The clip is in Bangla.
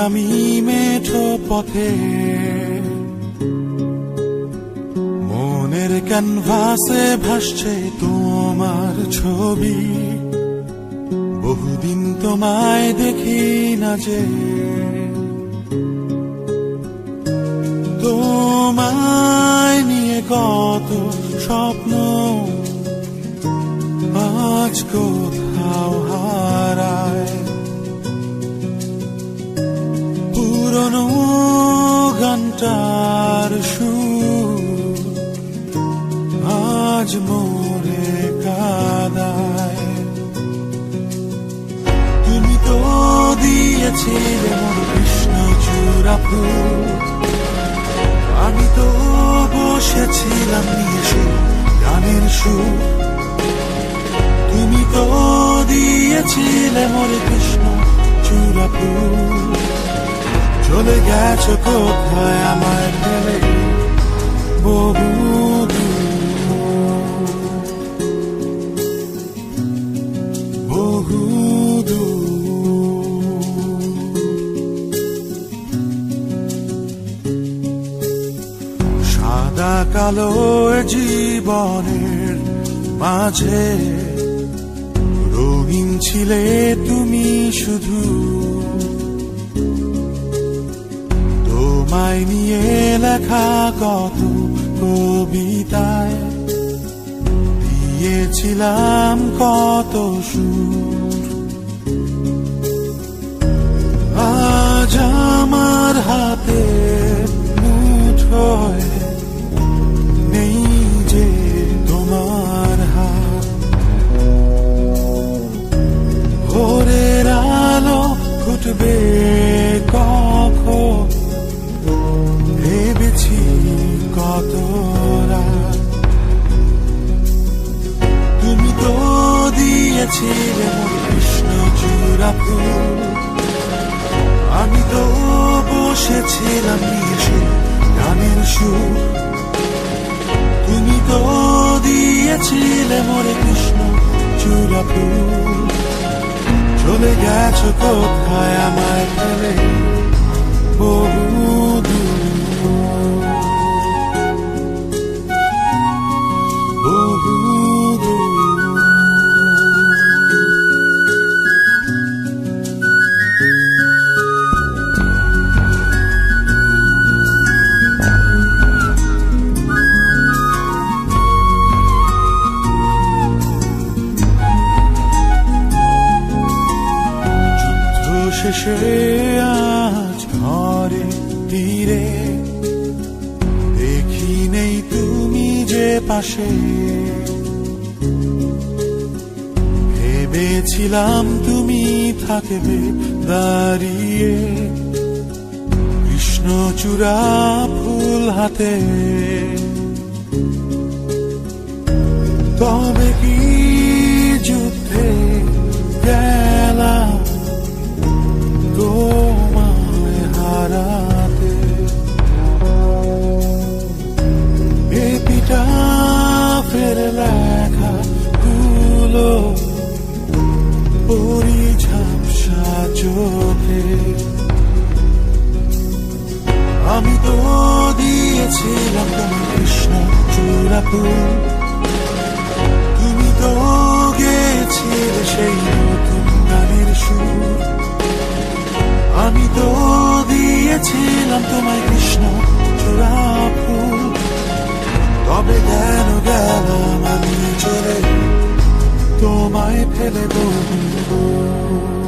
আমি মেঠো পথে মনের ক্যানভাসে ভাসছে তোমার ছবি। বহুদিন তোমায় দেখি না যে, তোমায় নিয়ে কত স্বপ্ন আজ কোথাও হারায়। পুরনো গানটার সুর আজ মোরে কাদায়। তুমি তো দিয়েছিলে মোর কৃষ্ণচূড়া ফুল, আমি তো বসেছিলাম নিয়ে সে গানের সুর। তুমি তো দিয়েছিলে মোর কৃষ্ণচূড়া ফুল, চলে গেছো কোথায় আমায় ফেলে বহু দূর, বহু দূর। সাদা কালো জীবনের মাঝে রঙিন ছিলে তুমি শুধু। তোমায় নিয়ে লেখা কত কবিতায় দিয়েছিলাম কত সুর। আজ আমার হাতে মুঠোয় নেই যে তোমার হাত। ভোরের আলো ফুটবে কখন ভেবেছি কত রাত। তুমি তো দিয়েছিলে মোর কৃষ্ণচূড়া ফুল, আমি তো বসেছিলাম নিয়ে সে গানের সুর। তুমি তো দিয়েছিলে মোর কৃষ্ণচূড়া ফুল, চলে গেছো কোথায় আমায় ফেলে বহু দূর, বহু দূর। যুদ্ধ শেষে আজ ঘরে ফিরে দেখি নেই তুমি যে পাশে। ভেবেছিলাম তুমি থাকবে দাঁড়িয়ে কৃষ্ণচূড়া ফুল হাতে। তবে কি যুদ্ধে গেলাম তোমায় হারাতে। এপিটাফের লেখা গুলো পড়ি ঝাপসা চোখে। আমি তো দিয়েছিলাম তোমার কৃষ্ণচূড়া ফুল, তুমি তো গেছিলে সেই নতুন গানের সুর। আমি তো দিয়েছিলাম তোমায় কৃষ্ণচূড়া ফুল, তবে কেন গেলাম আমি চলে তোমায় ফেলে বহু দূর।